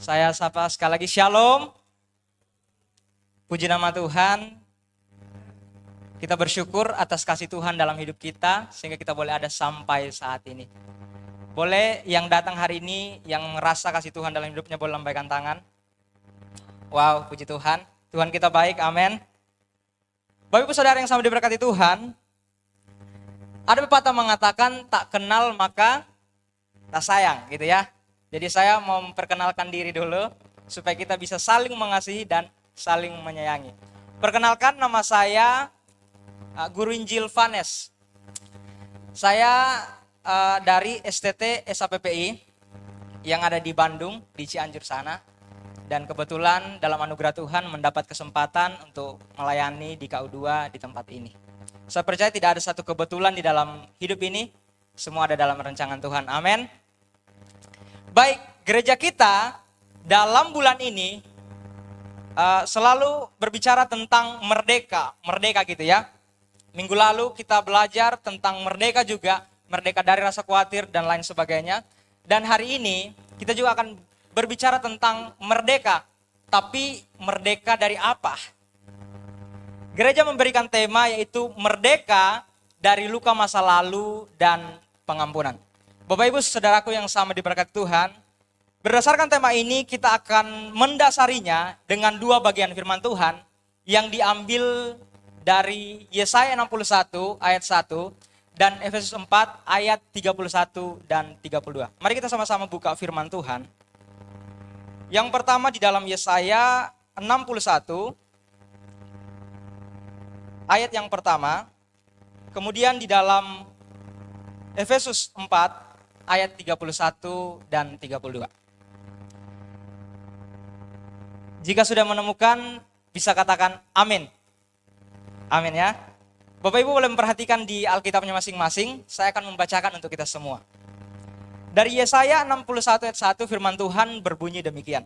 Saya sapa sekali lagi, Shalom. Puji nama Tuhan. Kita bersyukur atas kasih Tuhan dalam hidup kita, sehingga kita boleh ada sampai saat ini. Boleh yang datang hari ini, yang merasa kasih Tuhan dalam hidupnya, boleh lambaikan tangan. Wow, puji Tuhan. Tuhan kita baik, amin. Bapak Ibu Saudara yang sama diberkati Tuhan, ada pepatah mengatakan tak kenal maka tak sayang, gitu ya. Jadi saya mau memperkenalkan diri dulu, supaya kita bisa saling mengasihi dan saling menyayangi. Perkenalkan, nama saya Guru Injil Vanes. Saya dari STT SAPPI yang ada di Bandung, di Cianjur sana. Dan kebetulan dalam anugerah Tuhan mendapat kesempatan untuk melayani di KU2 di tempat ini. Saya percaya tidak ada satu kebetulan di dalam hidup ini, semua ada dalam rancangan Tuhan. Amin. Baik, gereja kita dalam bulan ini selalu berbicara tentang merdeka gitu ya. Minggu lalu kita belajar tentang merdeka juga, merdeka dari rasa khawatir dan lain sebagainya. Dan hari ini kita juga akan berbicara tentang merdeka, tapi merdeka dari apa? Gereja memberikan tema yaitu merdeka dari luka masa lalu dan pengampunan. Bapak Ibu Saudaraku yang sama diberkati Tuhan, berdasarkan tema ini kita akan mendasarinya dengan dua bagian firman Tuhan yang diambil dari Yesaya 61 ayat 1 dan Efesus 4 ayat 31 dan 32. Mari kita sama-sama buka firman Tuhan. Yang pertama di dalam Yesaya 61 ayat yang pertama, kemudian di dalam Efesus 4 ayat 31 dan 32. Jika sudah menemukan, bisa katakan amin. Amin ya. Bapak Ibu boleh memperhatikan di Alkitabnya masing-masing, saya akan membacakan untuk kita semua. Dari Yesaya 61 ayat 1 firman Tuhan berbunyi demikian.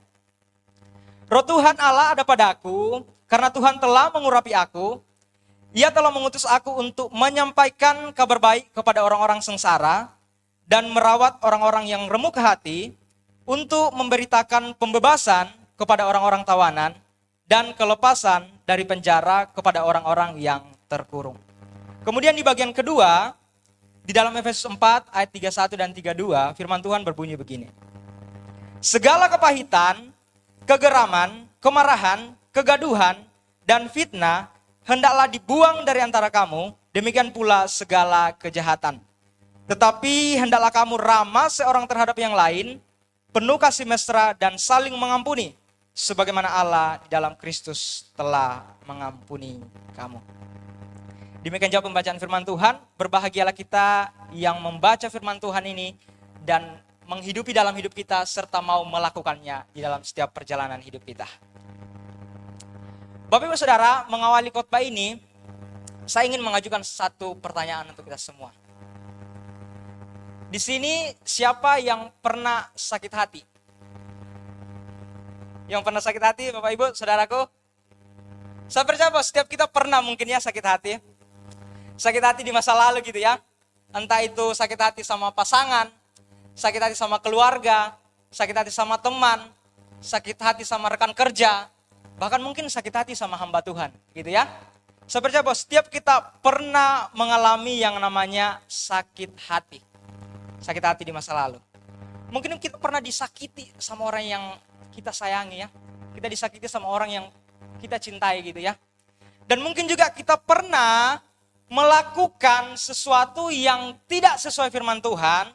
Roh Tuhan Allah ada padaku, karena Tuhan telah mengurapi aku. Ia telah mengutus aku untuk menyampaikan kabar baik kepada orang-orang sengsara dan merawat orang-orang yang remuk hati, untuk memberitakan pembebasan kepada orang-orang tawanan dan kelepasan dari penjara kepada orang-orang yang terkurung. Kemudian di bagian kedua, di dalam Efesus 4 ayat 31 dan 32, firman Tuhan berbunyi begini. Segala kepahitan, kegeraman, kemarahan, kegaduhan, dan fitnah hendaklah dibuang dari antara kamu, demikian pula segala kejahatan. Tetapi hendaklah kamu ramah seorang terhadap yang lain, penuh kasih mesra dan saling mengampuni, sebagaimana Allah di dalam Kristus telah mengampuni kamu. Demikian jawab pembacaan firman Tuhan. Berbahagialah kita yang membaca firman Tuhan ini dan menghidupi dalam hidup kita serta mau melakukannya di dalam setiap perjalanan hidup kita. Bapak Ibu Saudara, mengawali khotbah ini, saya ingin mengajukan satu pertanyaan untuk kita semua. Di sini siapa yang pernah sakit hati? Yang pernah sakit hati, Bapak Ibu Saudaraku? Saya percaya bahwa setiap kita pernah mungkin ya sakit hati. Sakit hati di masa lalu gitu ya. Entah itu sakit hati sama pasangan, sakit hati sama keluarga, sakit hati sama teman, sakit hati sama rekan kerja, bahkan mungkin sakit hati sama hamba Tuhan gitu ya. Saya percaya bahwa setiap kita pernah mengalami yang namanya sakit hati. Sakit hati di masa lalu. Mungkin kita pernah disakiti sama orang yang kita sayangi ya. Kita disakiti sama orang yang kita cintai gitu ya. Dan mungkin juga kita pernah melakukan sesuatu yang tidak sesuai firman Tuhan,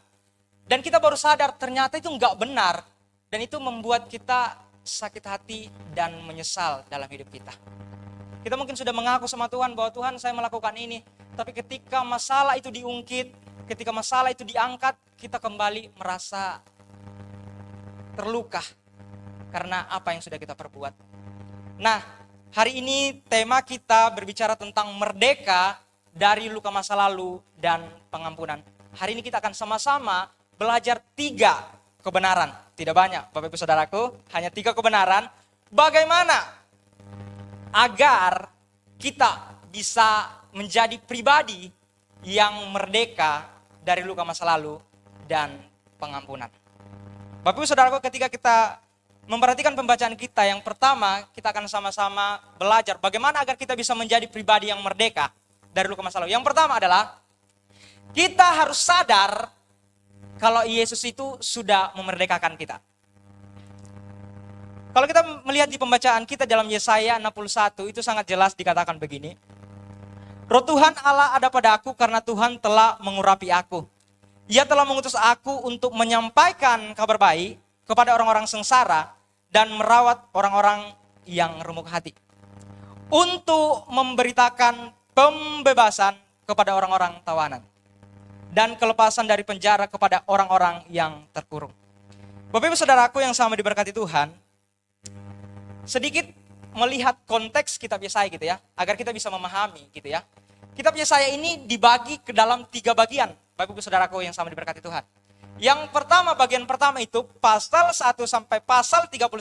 dan kita baru sadar ternyata itu enggak benar, dan itu membuat kita sakit hati dan menyesal dalam hidup kita. Kita mungkin sudah mengaku sama Tuhan bahwa Tuhan saya melakukan ini, tapi ketika masalah itu diungkit, ketika masalah itu diangkat, kita kembali merasa terluka karena apa yang sudah kita perbuat. Nah, hari ini tema kita berbicara tentang merdeka dari luka masa lalu dan pengampunan. Hari ini kita akan sama-sama belajar 3 kebenaran. Tidak banyak, Bapak Ibu Saudaraku, hanya 3 kebenaran. Bagaimana agar kita bisa menjadi pribadi yang merdeka dari luka masa lalu dan pengampunan. Bapak Ibu Saudaraku, ketika kita memperhatikan pembacaan kita, yang pertama kita akan sama-sama belajar bagaimana agar kita bisa menjadi pribadi yang merdeka dari luka masa lalu. Yang pertama adalah kita harus sadar kalau Yesus itu sudah memerdekakan kita. Kalau kita melihat di pembacaan kita dalam Yesaya 61, itu sangat jelas dikatakan begini. Roh Tuhan Allah ada pada aku karena Tuhan telah mengurapi aku. Ia telah mengutus aku untuk menyampaikan kabar baik kepada orang-orang sengsara dan merawat orang-orang yang remuk hati. Untuk memberitakan pembebasan kepada orang-orang tawanan dan kelepasan dari penjara kepada orang-orang yang terkurung. Bapak Ibu Saudaraku yang sama diberkati Tuhan, sedikit melihat konteks kitab Yesaya gitu ya, agar kita bisa memahami gitu ya. Kitab Yesaya ini dibagi ke dalam 3 bagian, Bapak Ibu Saudaraku yang sama diberkati Tuhan. Yang pertama, bagian pertama itu pasal 1 sampai pasal 39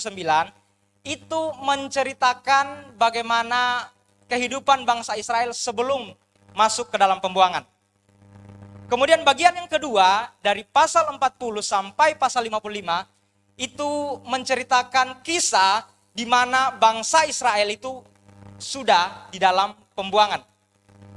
itu menceritakan bagaimana kehidupan bangsa Israel sebelum masuk ke dalam pembuangan. Kemudian bagian yang kedua dari pasal 40 sampai pasal 55 itu menceritakan kisah di mana bangsa Israel itu sudah di dalam pembuangan.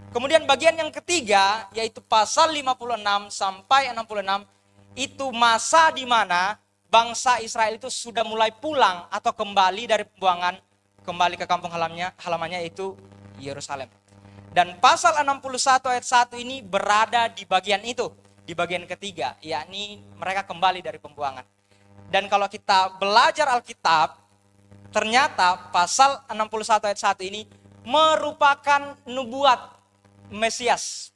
Kemudian bagian yang ketiga yaitu pasal 56 sampai 66 itu masa di mana bangsa Israel itu sudah mulai pulang atau kembali dari pembuangan, kembali ke kampung halamannya yaitu Yerusalem. Dan pasal 61 ayat 1 ini berada di bagian itu, di bagian ketiga, yakni mereka kembali dari pembuangan. Dan kalau kita belajar Alkitab, ternyata pasal 61 ayat 1 ini merupakan nubuat Mesias.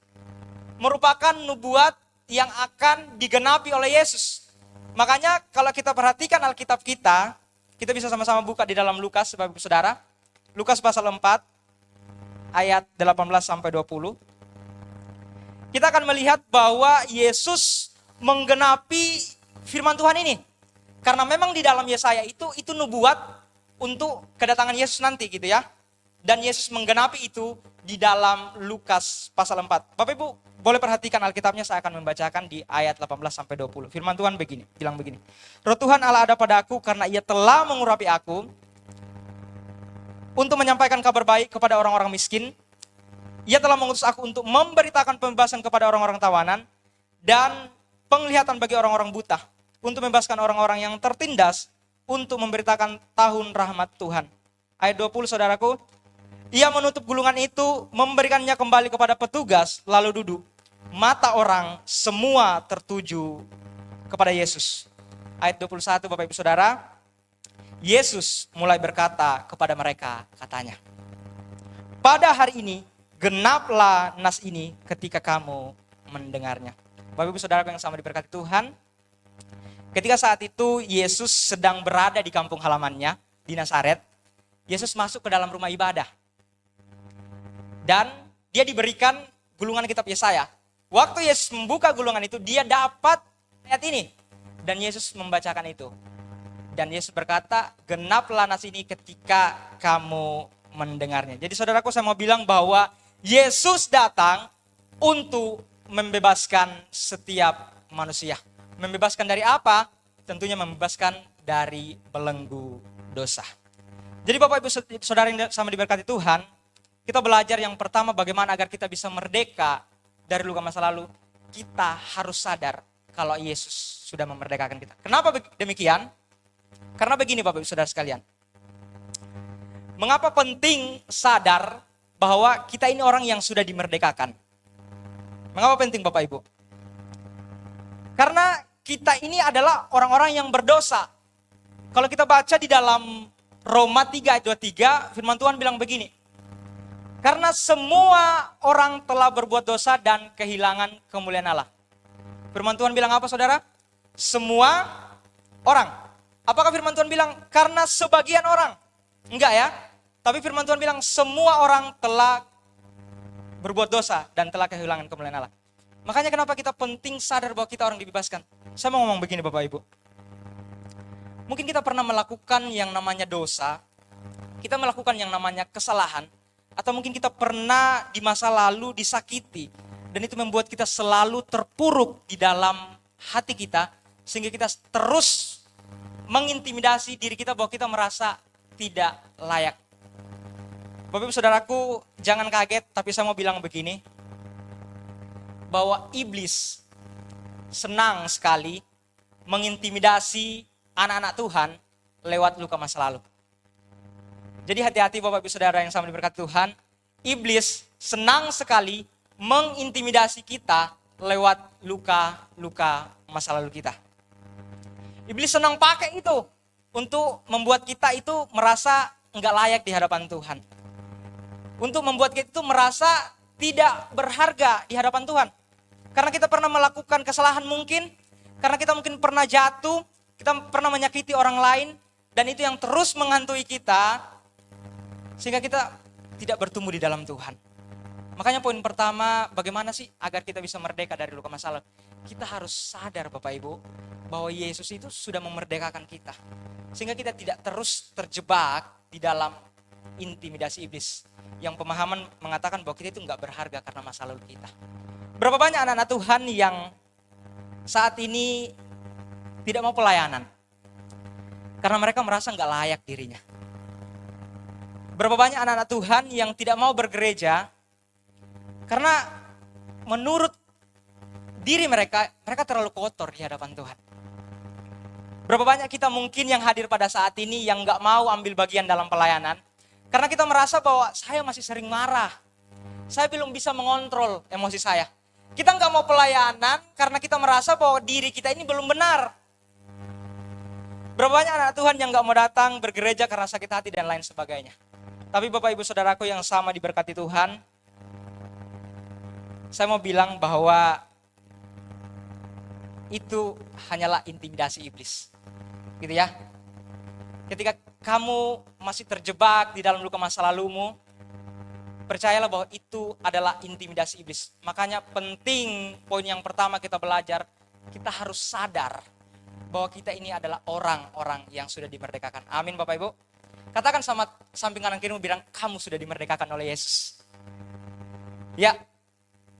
Merupakan nubuat yang akan digenapi oleh Yesus. Makanya kalau kita perhatikan Alkitab kita bisa sama-sama buka di dalam Lukas, Bapak Ibu Saudara. Lukas pasal 4 ayat 18 sampai 20. Kita akan melihat bahwa Yesus menggenapi firman Tuhan ini. Karena memang di dalam Yesaya itu nubuat untuk kedatangan Yesus nanti gitu ya. Dan Yesus menggenapi itu di dalam Lukas pasal 4. Bapak Ibu boleh perhatikan Alkitabnya, saya akan membacakan di ayat 18 sampai 20. Firman Tuhan bilang begini. Roh Tuhan Allah ada pada aku karena Ia telah mengurapi aku untuk menyampaikan kabar baik kepada orang-orang miskin. Ia telah mengutus aku untuk memberitakan pembebasan kepada orang-orang tawanan dan penglihatan bagi orang-orang buta, untuk membebaskan orang-orang yang tertindas, untuk memberitakan tahun rahmat Tuhan. Ayat 20 saudaraku, ia menutup gulungan itu, memberikannya kembali kepada petugas, lalu duduk. Mata orang semua tertuju kepada Yesus. Ayat 21 Bapak Ibu Saudara, Yesus mulai berkata kepada mereka, katanya, pada hari ini genaplah nas ini ketika kamu mendengarnya. Bapak Ibu Saudara yang sama diberkati Tuhan, ketika saat itu Yesus sedang berada di kampung halamannya di Nazaret, Yesus masuk ke dalam rumah ibadah. Dan dia diberikan gulungan kitab Yesaya. Waktu Yesus membuka gulungan itu, dia dapat ayat ini. Dan Yesus membacakan itu. Dan Yesus berkata, genaplah nas ini ketika kamu mendengarnya. Jadi saudaraku, saya mau bilang bahwa Yesus datang untuk membebaskan setiap manusia. Membebaskan dari apa? Tentunya membebaskan dari belenggu dosa. Jadi Bapak Ibu Saudara yang sama diberkati Tuhan, kita belajar yang pertama bagaimana agar kita bisa merdeka dari luka masa lalu. Kita harus sadar kalau Yesus sudah memerdekakan kita. Kenapa demikian? Karena begini Bapak Ibu Saudara sekalian. Mengapa penting sadar bahwa kita ini orang yang sudah dimerdekakan? Mengapa penting Bapak Ibu? Karena kita ini adalah orang-orang yang berdosa. Kalau kita baca di dalam Roma 3 ayat 23, firman Tuhan bilang begini. Karena semua orang telah berbuat dosa dan kehilangan kemuliaan Allah. Firman Tuhan bilang apa saudara? Semua orang. Apakah firman Tuhan bilang karena sebagian orang? Enggak ya. Tapi firman Tuhan bilang semua orang telah berbuat dosa dan telah kehilangan kemuliaan Allah. Makanya kenapa kita penting sadar bahwa kita orang dibebaskan. Saya mau ngomong begini Bapak Ibu. Mungkin kita pernah melakukan yang namanya dosa. Kita melakukan yang namanya kesalahan. Atau mungkin kita pernah di masa lalu disakiti. Dan itu membuat kita selalu terpuruk di dalam hati kita. Sehingga kita terus mengintimidasi diri kita bahwa kita merasa tidak layak. Bapak Ibu Saudaraku, jangan kaget, tapi saya mau bilang begini, bahwa iblis senang sekali mengintimidasi anak-anak Tuhan lewat luka masa lalu. Jadi hati-hati Bapak Ibu Saudara yang sama diberkati Tuhan, iblis senang sekali mengintimidasi kita lewat luka-luka masa lalu kita. Iblis senang pakai itu untuk membuat kita itu merasa enggak layak di hadapan Tuhan. Untuk membuat kita itu merasa tidak berharga di hadapan Tuhan. Karena kita pernah melakukan kesalahan mungkin, karena kita mungkin pernah jatuh, kita pernah menyakiti orang lain, dan itu yang terus menghantui kita, sehingga kita tidak bertumbuh di dalam Tuhan. Makanya poin pertama, bagaimana sih agar kita bisa merdeka dari luka masa lalu? Kita harus sadar Bapak Ibu, bahwa Yesus itu sudah memerdekakan kita. Sehingga kita tidak terus terjebak di dalam intimidasi iblis. Yang pemahaman mengatakan bahwa kita itu enggak berharga karena masa lalu kita. Berapa banyak anak-anak Tuhan yang saat ini tidak mau pelayanan? Karena mereka merasa enggak layak dirinya. Berapa banyak anak-anak Tuhan yang tidak mau bergereja karena menurut diri mereka terlalu kotor di hadapan Tuhan. Berapa banyak kita mungkin yang hadir pada saat ini yang gak mau ambil bagian dalam pelayanan. Karena kita merasa bahwa saya masih sering marah. Saya belum bisa mengontrol emosi saya. Kita gak mau pelayanan karena kita merasa bahwa diri kita ini belum benar. Berapa banyak anak Tuhan yang gak mau datang bergereja karena sakit hati dan lain sebagainya. Tapi Bapak Ibu Saudaraku yang sama diberkati Tuhan, saya mau bilang bahwa itu hanyalah intimidasi iblis. Gitu ya. Ketika kamu masih terjebak di dalam luka masa lalumu, percayalah bahwa itu adalah intimidasi iblis. Makanya penting poin yang pertama kita belajar, kita harus sadar bahwa kita ini adalah orang-orang yang sudah dimerdekakan. Amin Bapak Ibu. Katakan sama samping kanan kirimu, bilang kamu sudah dimerdekakan oleh Yesus. Ya,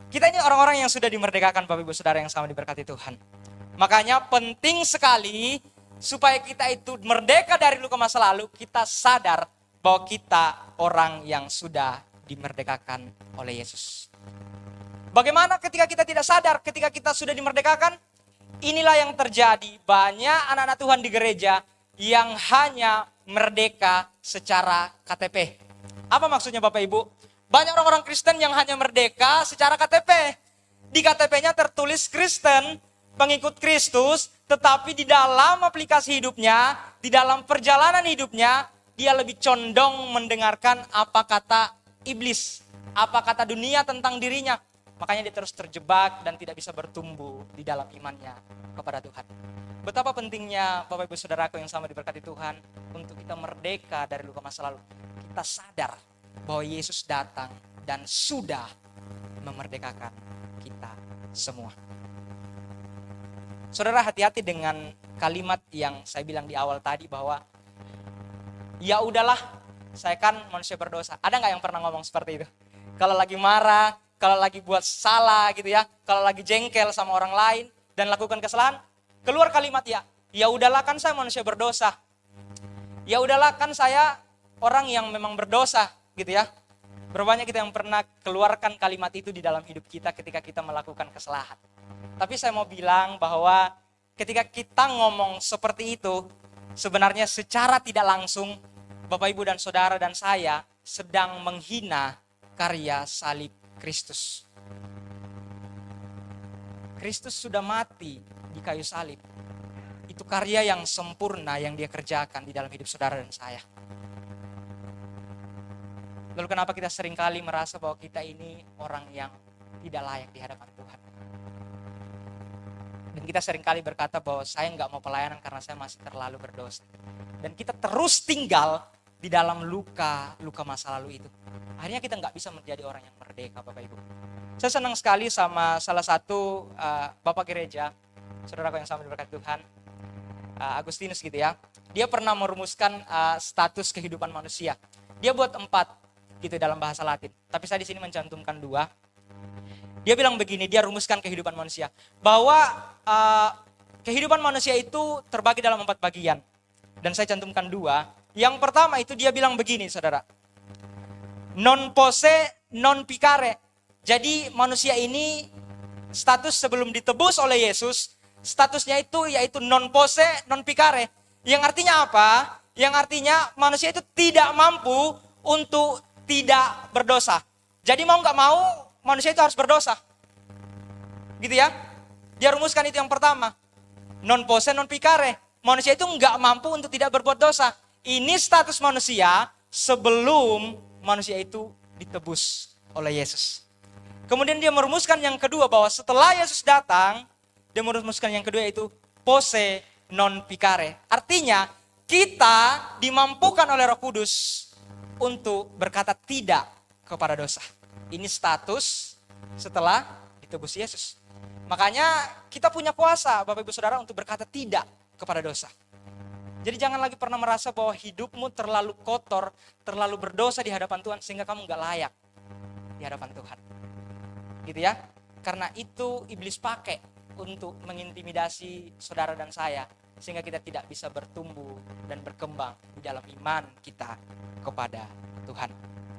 kita ini orang-orang yang sudah dimerdekakan Bapak Ibu Saudara yang sama diberkati Tuhan. Makanya penting sekali supaya kita itu merdeka dari luka masa lalu, kita sadar bahwa kita orang yang sudah dimerdekakan oleh Yesus. Bagaimana ketika kita tidak sadar, ketika kita sudah dimerdekakan? Inilah yang terjadi, banyak anak-anak Tuhan di gereja yang hanya merdeka secara KTP. Apa maksudnya Bapak Ibu? Banyak orang-orang Kristen yang hanya merdeka secara KTP. Di KTP-nya tertulis Kristen, pengikut Kristus, tetapi di dalam aplikasi hidupnya, di dalam perjalanan hidupnya, dia lebih condong mendengarkan apa kata iblis, apa kata dunia tentang dirinya. Makanya dia terus terjebak dan tidak bisa bertumbuh di dalam imannya kepada Tuhan. Betapa pentingnya Bapak Ibu Saudaraku yang sama diberkati Tuhan untuk kita merdeka dari luka masa lalu. Kita sadar bahwa Yesus datang dan sudah memerdekakan kita semua. Saudara, hati-hati dengan kalimat yang saya bilang di awal tadi bahwa ya udahlah, saya kan manusia berdosa. Ada nggak yang pernah ngomong seperti itu? Kalau lagi marah, kalau lagi buat salah gitu ya, kalau lagi jengkel sama orang lain dan lakukan kesalahan, keluar kalimat ya udahlah kan saya manusia berdosa. Ya udahlah kan saya orang yang memang berdosa gitu ya. Berapa banyak kita yang pernah keluarkan kalimat itu di dalam hidup kita ketika kita melakukan kesalahan. Tapi saya mau bilang bahwa ketika kita ngomong seperti itu, sebenarnya secara tidak langsung Bapak Ibu dan Saudara dan saya sedang menghina karya salib Kristus. Kristus sudah mati di kayu salib. Itu karya yang sempurna yang dia kerjakan di dalam hidup saudara dan saya. Lalu kenapa kita seringkali merasa bahwa kita ini orang yang tidak layak di hadapan Tuhan? Dan kita seringkali berkata bahwa saya nggak mau pelayanan karena saya masih terlalu berdosa. Dan kita terus tinggal di dalam luka masa lalu itu. Akhirnya kita nggak bisa menjadi orang yang merdeka Bapak Ibu. Saya senang sekali sama salah satu Bapak gereja, saudaraku yang sama diberkati Tuhan, Agustinus gitu ya. Dia pernah merumuskan status kehidupan manusia. Dia buat 4 gitu dalam bahasa Latin. Tapi saya di sini mencantumkan 2. Dia bilang begini, dia rumuskan kehidupan manusia. Bahwa kehidupan manusia itu terbagi dalam 4 bagian. Dan saya cantumkan dua. Yang pertama itu dia bilang begini, saudara. Non posse, non picare. Jadi manusia ini status sebelum ditebus oleh Yesus, statusnya itu yaitu non posse, non picare. Yang artinya apa? Yang artinya manusia itu tidak mampu untuk tidak berdosa. Jadi mau gak mau manusia itu harus berdosa. Gitu ya. Dia rumuskan itu yang pertama. Non posse, non picare. Manusia itu gak mampu untuk tidak berbuat dosa. Ini status manusia sebelum manusia itu ditebus oleh Yesus. Kemudian dia merumuskan yang kedua bahwa setelah Yesus datang, dia merumuskan yang kedua yaitu posse non picare. Artinya kita dimampukan oleh Roh Kudus untuk berkata tidak kepada dosa. Ini status setelah ditebus Yesus. Makanya kita punya kuasa Bapak Ibu Saudara untuk berkata tidak kepada dosa. Jadi jangan lagi pernah merasa bahwa hidupmu terlalu kotor, terlalu berdosa di hadapan Tuhan sehingga kamu gak layak di hadapan Tuhan. Gitu ya. Karena itu iblis pakai untuk mengintimidasi saudara dan saya sehingga kita tidak bisa bertumbuh dan berkembang di dalam iman kita kepada Tuhan.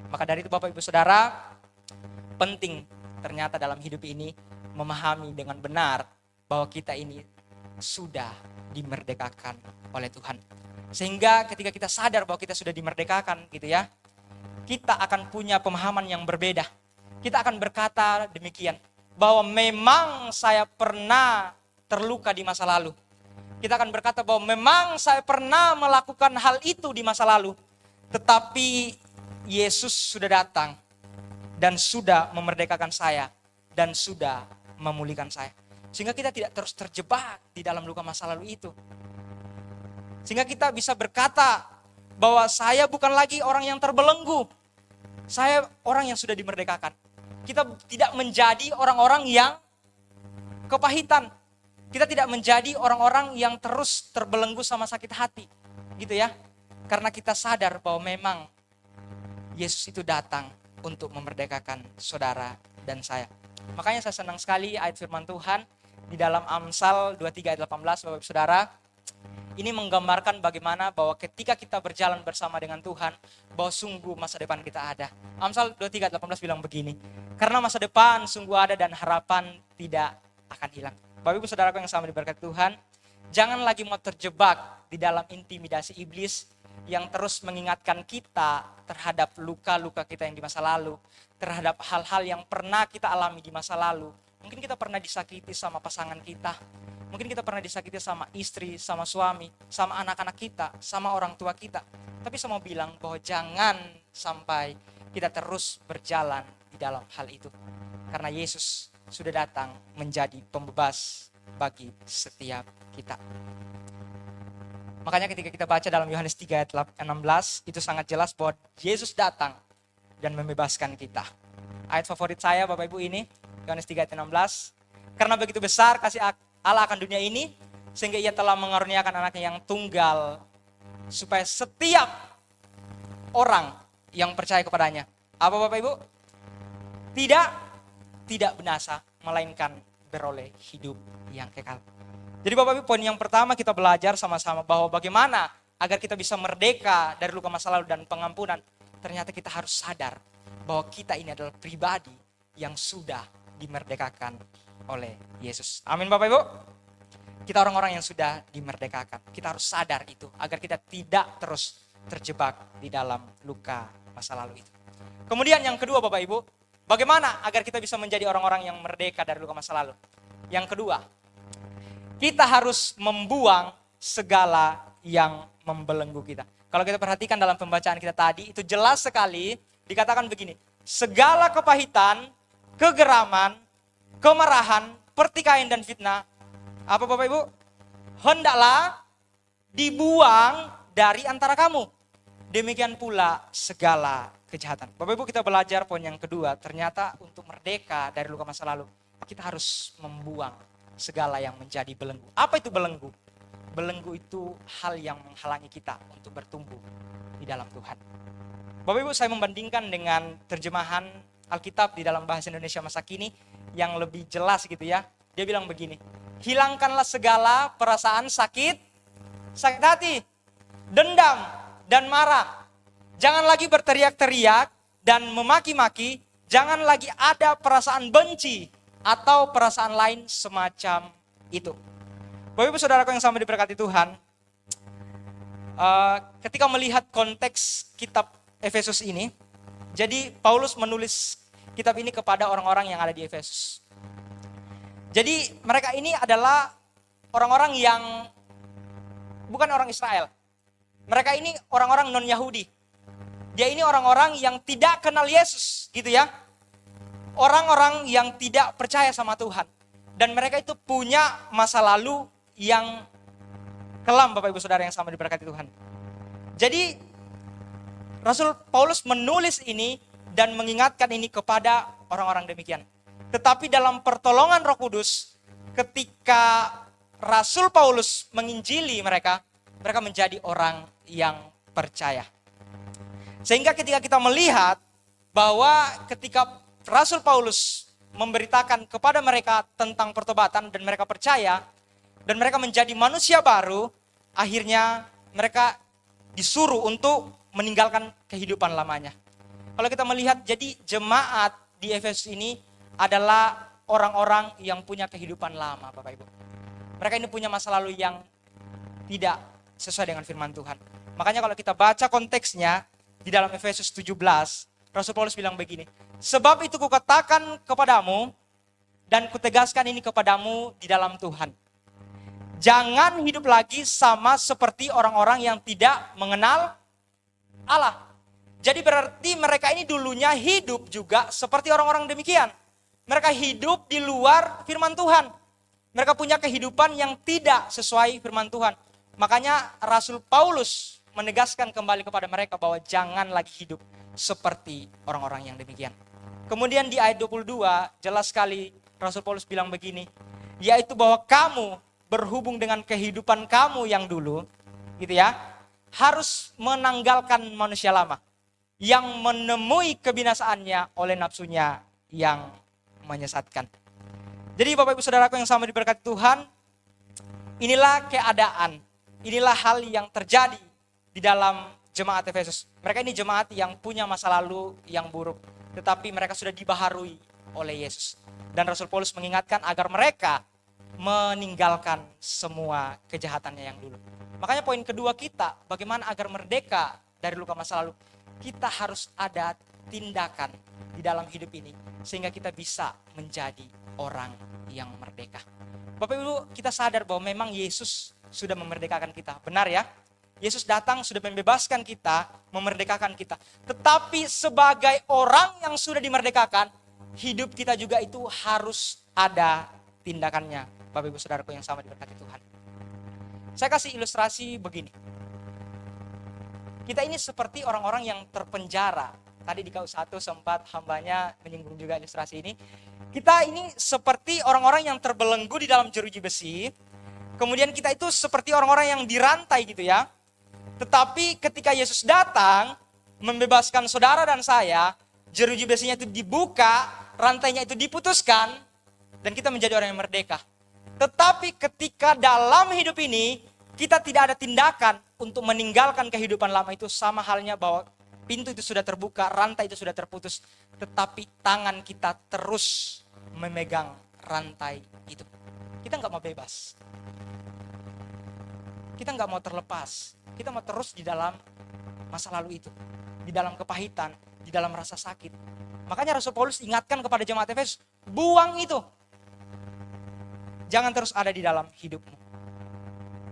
Maka dari itu Bapak Ibu Saudara, penting ternyata dalam hidup ini memahami dengan benar bahwa kita ini sudah dimerdekakan oleh Tuhan. Sehingga ketika kita sadar bahwa kita sudah dimerdekakan gitu ya, kita akan punya pemahaman yang berbeda. Kita akan berkata demikian, bahwa memang saya pernah terluka di masa lalu. Kita akan berkata bahwa memang saya pernah melakukan hal itu di masa lalu. Tetapi Yesus sudah datang dan sudah memerdekakan saya dan sudah memulihkan saya. Sehingga kita tidak terus terjebak di dalam luka masa lalu itu. Sehingga kita bisa berkata bahwa saya bukan lagi orang yang terbelenggu. Saya orang yang sudah dimerdekakan. Kita tidak menjadi orang-orang yang kepahitan. Kita tidak menjadi orang-orang yang terus terbelenggu sama sakit hati. Gitu ya. Karena kita sadar bahwa memang Yesus itu datang untuk memerdekakan saudara dan saya. Makanya saya senang sekali ayat firman Tuhan di dalam Amsal 23 ayat 18 Bapak Ibu Saudara. Ini menggambarkan bagaimana bahwa ketika kita berjalan bersama dengan Tuhan, bahwa sungguh masa depan kita ada. Amsal 23 ayat 18 bilang begini, karena masa depan sungguh ada dan harapan tidak akan hilang. Bapak Ibu Saudaraku yang sama diberkati Tuhan, jangan lagi mau terjebak di dalam intimidasi iblis yang terus mengingatkan kita terhadap luka-luka kita yang di masa lalu, terhadap hal-hal yang pernah kita alami di masa lalu. Mungkin kita pernah disakiti sama pasangan kita, mungkin kita pernah disakiti sama istri, sama suami, sama anak-anak kita, sama orang tua kita. Tapi saya mau bilang bahwa jangan sampai kita terus berjalan di dalam hal itu. Karena Yesus sudah datang menjadi pembebas bagi setiap kita. Makanya ketika kita baca dalam Yohanes 3 ayat 16, itu sangat jelas bahwa Yesus datang dan membebaskan kita. Ayat favorit saya Bapak Ibu ini, Yohanes 3 ayat 16. Karena begitu besar kasih Allah akan dunia ini, sehingga ia telah mengaruniakan anaknya yang tunggal, supaya setiap orang yang percaya kepadanya, apa Bapak Ibu? Tidak binasa, melainkan beroleh hidup yang kekal. Jadi Bapak Ibu, poin yang pertama kita belajar sama-sama bahwa bagaimana agar kita bisa merdeka dari luka masa lalu dan pengampunan. Ternyata kita harus sadar bahwa kita ini adalah pribadi yang sudah dimerdekakan oleh Yesus. Amin Bapak Ibu. Kita orang-orang yang sudah dimerdekakan. Kita harus sadar itu agar kita tidak terus terjebak di dalam luka masa lalu itu. Kemudian yang kedua Bapak Ibu, bagaimana agar kita bisa menjadi orang-orang yang merdeka dari luka masa lalu? Yang kedua, kita harus membuang segala yang membelenggu kita. Kalau kita perhatikan dalam pembacaan kita tadi, itu jelas sekali dikatakan begini, segala kepahitan, kegeraman, kemarahan, pertikaian dan fitnah, apa Bapak Ibu? Hendaklah dibuang dari antara kamu. Demikian pula segala kejahatan. Bapak Ibu, kita belajar poin yang kedua, ternyata untuk merdeka dari luka masa lalu, kita harus membuang segala yang menjadi belenggu. Apa itu belenggu? Belenggu itu hal yang menghalangi kita untuk bertumbuh di dalam Tuhan. Bapak Ibu, saya membandingkan dengan terjemahan Alkitab di dalam bahasa Indonesia masa kini yang lebih jelas gitu ya. Dia bilang begini, hilangkanlah segala perasaan sakit hati. dendam, dan marah. Jangan lagi berteriak-teriak dan memaki-maki. Jangan lagi ada perasaan benci atau perasaan lain semacam itu. Bapak Ibu Saudaraku yang sama diberkati Tuhan, ketika melihat konteks kitab Efesus ini, jadi Paulus menulis kitab ini kepada orang-orang yang ada di Efesus. Jadi mereka ini adalah orang-orang yang bukan orang Israel. Mereka ini orang-orang non-Yahudi. Dia ini orang-orang yang tidak kenal Yesus, gitu ya. Orang-orang yang tidak percaya sama Tuhan. Dan mereka itu punya masa lalu yang kelam, Bapak Ibu Saudara yang sama diberkati Tuhan. Jadi Rasul Paulus menulis ini dan mengingatkan ini kepada orang-orang demikian. Tetapi dalam pertolongan Roh Kudus, ketika Rasul Paulus menginjili mereka menjadi orang yang percaya. Sehingga ketika kita melihat bahwa ketika Rasul Paulus memberitakan kepada mereka tentang pertobatan dan mereka percaya dan mereka menjadi manusia baru, akhirnya mereka disuruh untuk meninggalkan kehidupan lamanya. Kalau kita melihat, jadi jemaat di Efesus ini adalah orang-orang yang punya kehidupan lama, Bapak Ibu. Mereka ini punya masa lalu yang tidak sesuai dengan firman Tuhan. Makanya kalau kita baca konteksnya di dalam Efesus 17, Rasul Paulus bilang begini, sebab itu kukatakan kepadamu dan kutegaskan ini kepadamu di dalam Tuhan. Jangan hidup lagi sama seperti orang-orang yang tidak mengenal Allah. Jadi berarti mereka ini dulunya hidup juga seperti orang-orang demikian. Mereka hidup di luar firman Tuhan. Mereka punya kehidupan yang tidak sesuai firman Tuhan. Makanya Rasul Paulus menegaskan kembali kepada mereka bahwa jangan lagi hidup seperti orang-orang yang demikian. Kemudian di ayat 22 jelas sekali Rasul Paulus bilang begini, yaitu bahwa kamu berhubung dengan kehidupan kamu yang dulu, gitu ya, harus menanggalkan manusia lama yang menemui kebinasaannya oleh nafsunya yang menyesatkan. Jadi Bapak Ibu Saudaraku yang sama diberkati Tuhan, inilah keadaan, inilah hal yang terjadi di dalam jemaat Efesus. Mereka ini jemaat yang punya masa lalu yang buruk, tetapi mereka sudah dibaharui oleh Yesus. Dan Rasul Paulus mengingatkan agar mereka meninggalkan semua kejahatannya yang dulu. Makanya poin kedua kita, bagaimana agar merdeka dari luka masa lalu. Kita harus ada tindakan di dalam hidup ini, sehingga kita bisa menjadi orang yang merdeka. Bapak Ibu, kita sadar bahwa memang Yesus sudah memerdekakan kita. Benar ya? Yesus datang sudah membebaskan kita, memerdekakan kita. Tetapi sebagai orang yang sudah dimerdekakan, hidup kita juga itu harus ada tindakannya. Bapak Ibu Saudaraku yang sama diberkati Tuhan. Saya kasih ilustrasi begini. Kita ini seperti orang-orang yang terpenjara. Tadi di KU1 sempat hambanya menyinggung juga ilustrasi ini. Kita ini seperti orang-orang yang terbelenggu di dalam jeruji besi. Kemudian kita itu seperti orang-orang yang dirantai gitu ya. Tetapi ketika Yesus datang, membebaskan saudara dan saya, jeruji besinya itu dibuka, rantainya itu diputuskan, dan kita menjadi orang yang merdeka. Tetapi ketika dalam hidup ini, kita tidak ada tindakan untuk meninggalkan kehidupan lama itu, sama halnya bahwa pintu itu sudah terbuka, rantai itu sudah terputus, tetapi tangan kita terus memegang rantai itu. Kita nggak mau bebas. Kita nggak mau terlepas. Kita mau terus di dalam masa lalu itu, di dalam kepahitan, di dalam rasa sakit. Makanya Rasul Paulus ingatkan kepada jemaat Efesus, buang itu. Jangan terus ada di dalam hidupmu.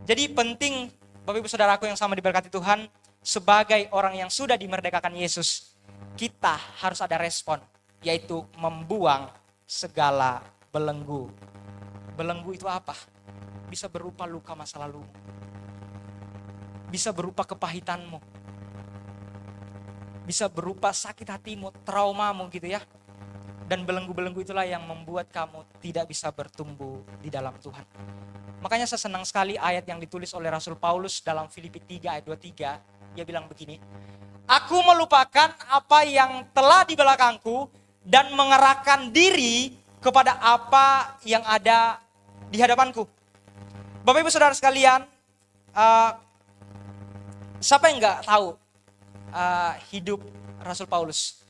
Jadi penting Bapak Ibu Saudaraku yang sama diberkati Tuhan, sebagai orang yang sudah dimerdekakan Yesus, kita harus ada respon, yaitu membuang segala belenggu. Belenggu itu apa? Bisa berupa luka masa lalu. Bisa berupa kepahitanmu. Bisa berupa sakit hatimu, traumamu gitu ya. Dan belenggu-belenggu itulah yang membuat kamu tidak bisa bertumbuh di dalam Tuhan. Makanya saya senang sekali ayat yang ditulis oleh Rasul Paulus dalam Filipi 3 ayat 23. Dia bilang begini, aku melupakan apa yang telah di belakangku dan mengerahkan diri kepada apa yang ada di hadapanku. Bapak Ibu Saudara sekalian, Siapa yang nggak tahu hidup Rasul Paulus?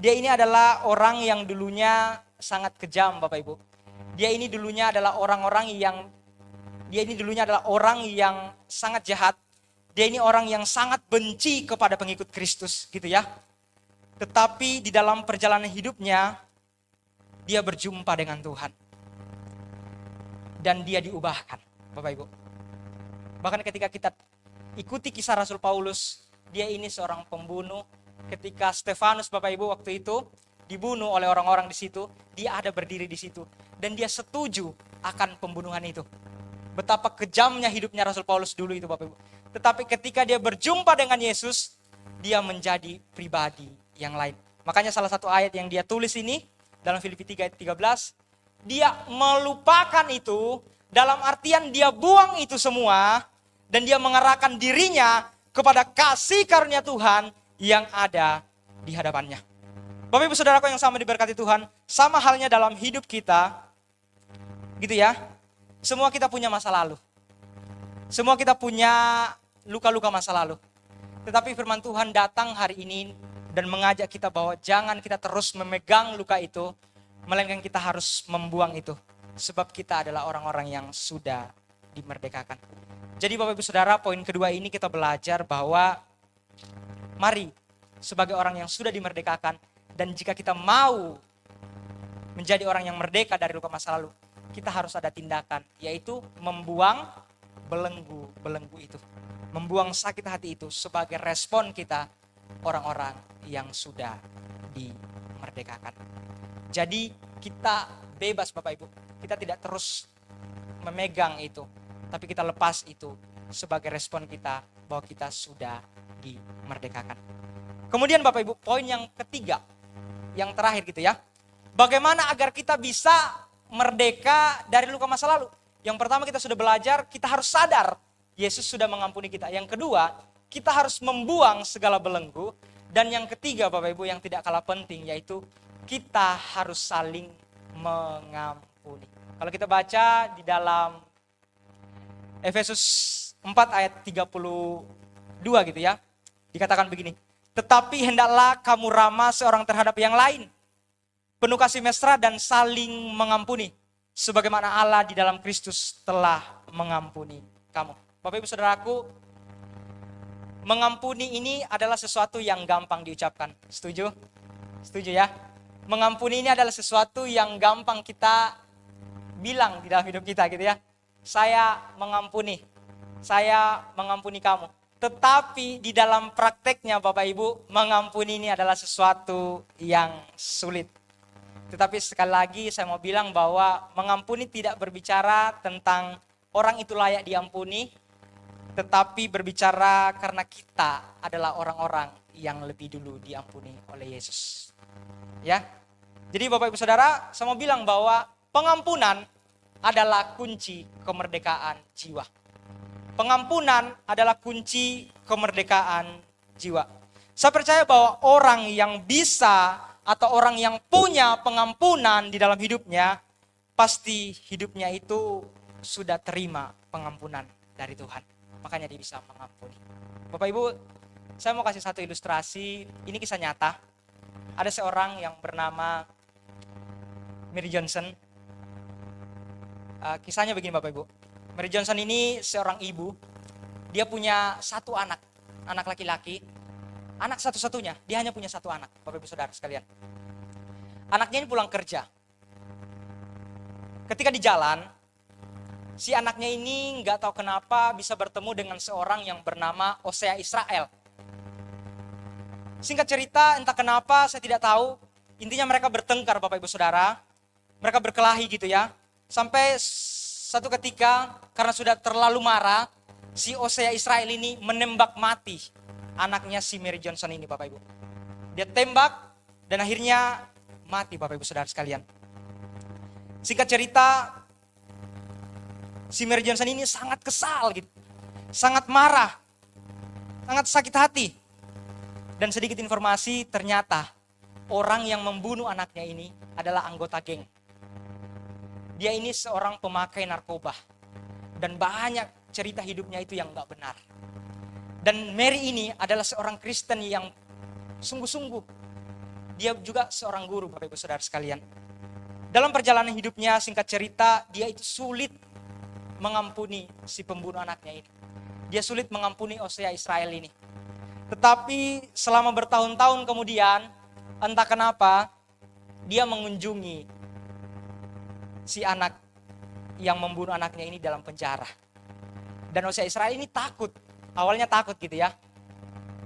Dia ini adalah orang yang dulunya sangat kejam, Bapak Ibu. Dia ini dulunya adalah orang yang sangat jahat. Dia ini orang yang sangat benci kepada pengikut Kristus, gitu ya. Tetapi di dalam perjalanan hidupnya, dia berjumpa dengan Tuhan. Dan dia diubahkan, Bapak Ibu. Bahkan ketika kita ikuti kisah Rasul Paulus, dia ini seorang pembunuh. Ketika Stefanus, Bapak Ibu, waktu itu dibunuh oleh orang-orang di situ, dia ada berdiri di situ. Dan dia setuju akan pembunuhan itu. Betapa kejamnya hidupnya Rasul Paulus dulu itu, Bapak Ibu. Tetapi ketika dia berjumpa dengan Yesus, dia menjadi pribadi yang lain. Makanya salah satu ayat yang dia tulis ini, dalam Filipi 3 ayat 13, dia melupakan itu, dalam artian dia buang itu semua, dan dia mengarahkan dirinya kepada kasih karunia Tuhan yang ada di hadapannya. Bapak Ibu Saudaraku yang sama diberkati Tuhan, sama halnya dalam hidup kita, gitu ya. Semua kita punya masa lalu. Semua kita punya luka-luka masa lalu. Tetapi firman Tuhan datang hari ini dan mengajak kita bahwa jangan kita terus memegang luka itu, melainkan kita harus membuang itu. Sebab kita adalah orang-orang yang sudah dimerdekakan. Jadi Bapak Ibu Saudara, poin kedua ini kita belajar bahwa mari sebagai orang yang sudah dimerdekakan, dan jika kita mau menjadi orang yang merdeka dari luka masa lalu, kita harus ada tindakan, yaitu membuang belenggu itu. Membuang sakit hati itu sebagai respon kita orang-orang yang sudah dimerdekakan. Jadi kita bebas Bapak Ibu. Kita tidak terus memegang itu, tapi kita lepas itu sebagai respon kita bahwa kita sudah dimerdekakan. Kemudian Bapak Ibu, poin yang ketiga, yang terakhir gitu ya. Bagaimana agar kita bisa merdeka dari luka masa lalu? Yang pertama kita sudah belajar, kita harus sadar Yesus sudah mengampuni kita. Yang kedua, kita harus membuang segala belenggu. Dan yang ketiga Bapak Ibu yang tidak kalah penting, yaitu kita harus saling mengampuni. Kalau kita baca di dalam Efesus 4 ayat 32 gitu ya. Dikatakan begini, tetapi hendaklah kamu ramah seorang terhadap yang lain, penuh kasih mesra dan saling mengampuni, sebagaimana Allah di dalam Kristus telah mengampuni kamu. Bapak Ibu Saudaraku, mengampuni ini adalah sesuatu yang gampang diucapkan. Setuju? Setuju ya? Mengampuni ini adalah sesuatu yang gampang kita bilang di dalam hidup kita gitu ya. Saya mengampuni kamu. Tetapi di dalam prakteknya Bapak Ibu, mengampuni ini adalah sesuatu yang sulit. Tetapi sekali lagi saya mau bilang bahwa mengampuni tidak berbicara tentang orang itu layak diampuni, tetapi berbicara karena kita adalah orang-orang yang lebih dulu diampuni oleh Yesus. Ya. Jadi Bapak Ibu Saudara, saya mau bilang bahwa pengampunan adalah kunci kemerdekaan jiwa. Pengampunan adalah kunci kemerdekaan jiwa. Saya percaya bahwa orang yang bisa atau orang yang punya pengampunan di dalam hidupnya, pasti hidupnya itu sudah terima pengampunan dari Tuhan. Makanya dia bisa mengampuni. Bapak Ibu, saya mau kasih satu ilustrasi. Ini kisah nyata. Ada seorang yang bernama Mary Johnson. Kisahnya begini Bapak Ibu. Mary Johnson ini seorang ibu. Dia punya satu anak laki-laki. Anak satu-satunya. Dia hanya punya satu anak, Bapak Ibu Saudara sekalian. Anaknya ini pulang kerja. Ketika di jalan, si anaknya ini nggak tahu kenapa bisa bertemu dengan seorang yang bernama Hosea Israel. Singkat cerita, entah kenapa saya tidak tahu. Intinya mereka bertengkar Bapak Ibu Saudara. Mereka berkelahi gitu ya. Sampai satu ketika karena sudah terlalu marah, si Hosea Israel ini menembak mati anaknya si Mary Johnson ini Bapak Ibu. Dia tembak dan akhirnya mati Bapak Ibu Saudara sekalian. Singkat cerita, si Mary Johnson ini sangat kesal gitu. Sangat marah. Sangat sakit hati. Dan sedikit informasi, ternyata orang yang membunuh anaknya ini adalah anggota geng. Dia ini seorang pemakai narkoba. Dan banyak cerita hidupnya itu yang gak benar. Dan Mary ini adalah seorang Kristen yang sungguh-sungguh. Dia juga seorang guru, Bapak Ibu Saudara sekalian. Dalam perjalanan hidupnya, singkat cerita, dia itu sulit mengampuni si pembunuh anaknya ini. Dia sulit mengampuni Hosea Israel ini. Tetapi selama bertahun-tahun kemudian, entah kenapa, dia mengunjungi si anak yang membunuh anaknya ini dalam penjara. Dan Hosea Israel ini takut. Awalnya takut gitu ya.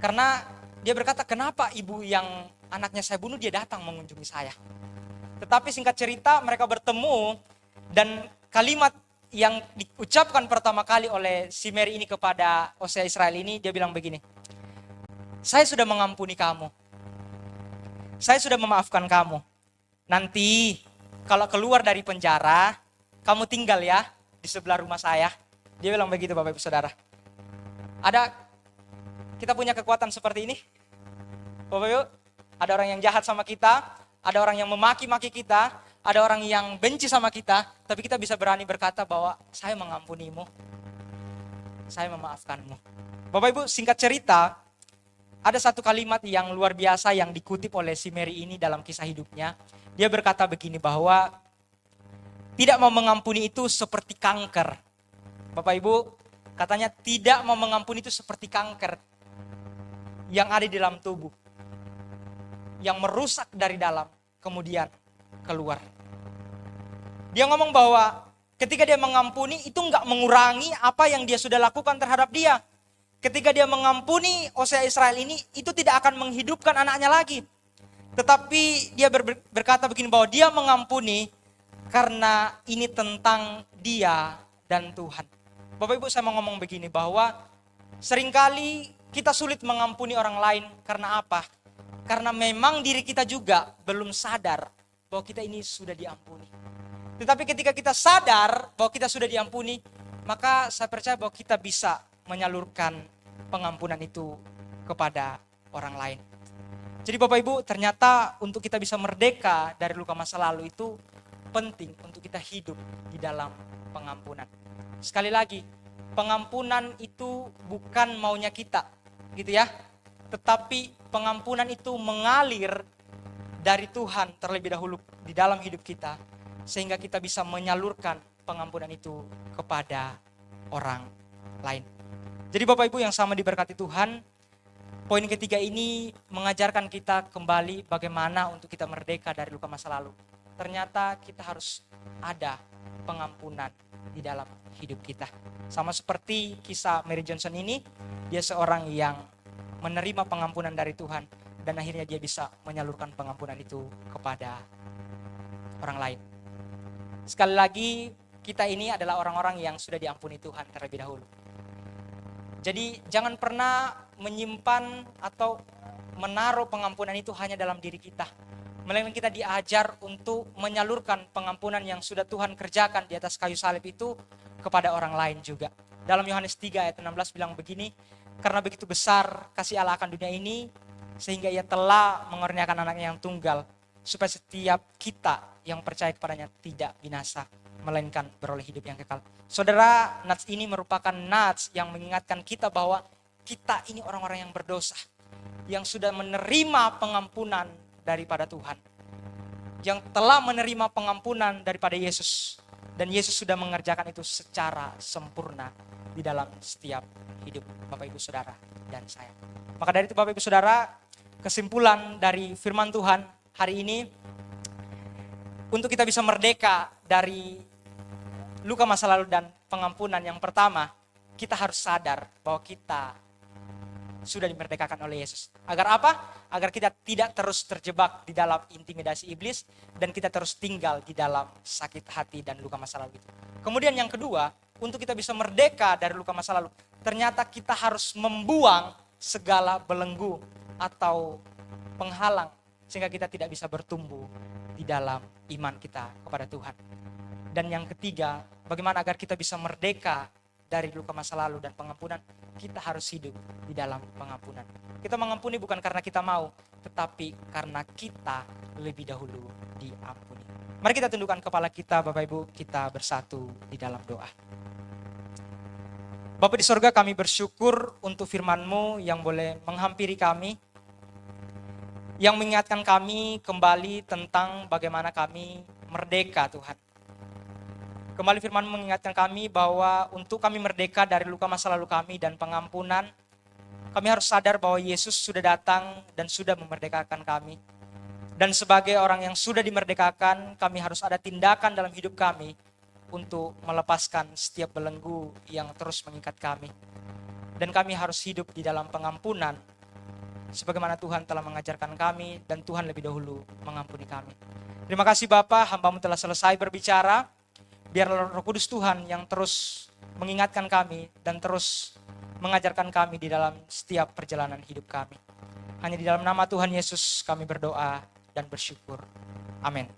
Karena dia berkata, kenapa ibu yang anaknya saya bunuh dia datang mengunjungi saya. Tetapi singkat cerita mereka bertemu dan kalimat yang diucapkan pertama kali oleh si Mary ini kepada Hosea Israel ini, dia bilang begini, saya sudah mengampuni kamu. Saya sudah memaafkan kamu. Nanti kalau keluar dari penjara, kamu tinggal ya di sebelah rumah saya. Dia bilang begitu Bapak Ibu Saudara. Kita punya kekuatan seperti ini? Bapak Ibu, ada orang yang jahat sama kita, ada orang yang memaki-maki kita, ada orang yang benci sama kita, tapi kita bisa berani berkata bahwa saya mengampunimu, saya memaafkanmu. Bapak Ibu, singkat cerita, ada satu kalimat yang luar biasa yang dikutip oleh si Mary ini dalam kisah hidupnya. Dia berkata begini bahwa tidak mau mengampuni itu seperti kanker. Bapak Ibu, katanya tidak mau mengampuni itu seperti kanker yang ada di dalam tubuh, yang merusak dari dalam, kemudian keluar. Dia ngomong bahwa ketika dia mengampuni itu enggak mengurangi apa yang dia sudah lakukan terhadap dia. Ketika dia mengampuni Hosea Israel ini, itu tidak akan menghidupkan anaknya lagi. Tetapi dia berkata begini bahwa dia mengampuni karena ini tentang dia dan Tuhan. Bapak Ibu, saya mau ngomong begini bahwa seringkali kita sulit mengampuni orang lain karena apa? Karena memang diri kita juga belum sadar bahwa kita ini sudah diampuni. Tetapi ketika kita sadar bahwa kita sudah diampuni, maka saya percaya bahwa kita bisa menyalurkan pengampunan itu kepada orang lain. Jadi Bapak Ibu, ternyata untuk kita bisa merdeka dari luka masa lalu itu penting untuk kita hidup di dalam pengampunan. Sekali lagi, pengampunan itu bukan maunya kita, gitu ya. Tetapi pengampunan itu mengalir dari Tuhan terlebih dahulu di dalam hidup kita, sehingga kita bisa menyalurkan pengampunan itu kepada orang lain. Jadi Bapak Ibu yang sama diberkati Tuhan, poin ketiga ini mengajarkan kita kembali bagaimana untuk kita merdeka dari luka masa lalu. Ternyata kita harus ada pengampunan di dalam hidup kita. Sama seperti kisah Mary Johnson ini, dia seorang yang menerima pengampunan dari Tuhan dan akhirnya dia bisa menyalurkan pengampunan itu kepada orang lain. Sekali lagi, kita ini adalah orang-orang yang sudah diampuni Tuhan terlebih dahulu. Jadi jangan pernah menyimpan atau menaruh pengampunan itu hanya dalam diri kita. Melainkan kita diajar untuk menyalurkan pengampunan yang sudah Tuhan kerjakan di atas kayu salib itu kepada orang lain juga. Dalam Yohanes 3 ayat 16 bilang begini, karena begitu besar kasih Allah akan dunia ini, sehingga ia telah mengaruniakan anaknya yang tunggal, supaya setiap kita yang percaya kepadanya tidak binasa, melainkan beroleh hidup yang kekal. Saudara, nats ini merupakan nats yang mengingatkan kita bahwa kita ini orang-orang yang berdosa, yang sudah menerima pengampunan daripada Tuhan, yang telah menerima pengampunan daripada Yesus, dan Yesus sudah mengerjakan itu secara sempurna di dalam setiap hidup Bapak Ibu Saudara dan saya. Maka dari itu Bapak Ibu Saudara, kesimpulan dari firman Tuhan hari ini, untuk kita bisa merdeka dari luka masa lalu dan pengampunan, yang pertama, kita harus sadar bahwa kita sudah dimerdekakan oleh Yesus. Agar apa? Agar kita tidak terus terjebak di dalam intimidasi iblis dan kita terus tinggal di dalam sakit hati dan luka masa lalu itu. Kemudian yang kedua, untuk kita bisa merdeka dari luka masa lalu, ternyata kita harus membuang segala belenggu atau penghalang sehingga kita tidak bisa bertumbuh di dalam iman kita kepada Tuhan. Dan yang ketiga, bagaimana agar kita bisa merdeka dari luka masa lalu dan pengampunan, kita harus hidup di dalam pengampunan. Kita mengampuni bukan karena kita mau, tetapi karena kita lebih dahulu diampuni. Mari kita tundukkan kepala kita Bapak Ibu, kita bersatu di dalam doa. Bapa di sorga, kami bersyukur untuk firman-Mu yang boleh menghampiri kami, yang mengingatkan kami kembali tentang bagaimana kami merdeka Tuhan. Kembali firman mengingatkan kami bahwa untuk kami merdeka dari luka masa lalu kami dan pengampunan, kami harus sadar bahwa Yesus sudah datang dan sudah memerdekakan kami. Dan sebagai orang yang sudah dimerdekakan, kami harus ada tindakan dalam hidup kami untuk melepaskan setiap belenggu yang terus mengikat kami. Dan kami harus hidup di dalam pengampunan, sebagaimana Tuhan telah mengajarkan kami dan Tuhan lebih dahulu mengampuni kami. Terima kasih Bapa, hamba-Mu telah selesai berbicara. Biar Roh Kudus Tuhan yang terus mengingatkan kami dan terus mengajarkan kami di dalam setiap perjalanan hidup kami. Hanya di dalam nama Tuhan Yesus kami berdoa dan bersyukur. Amin.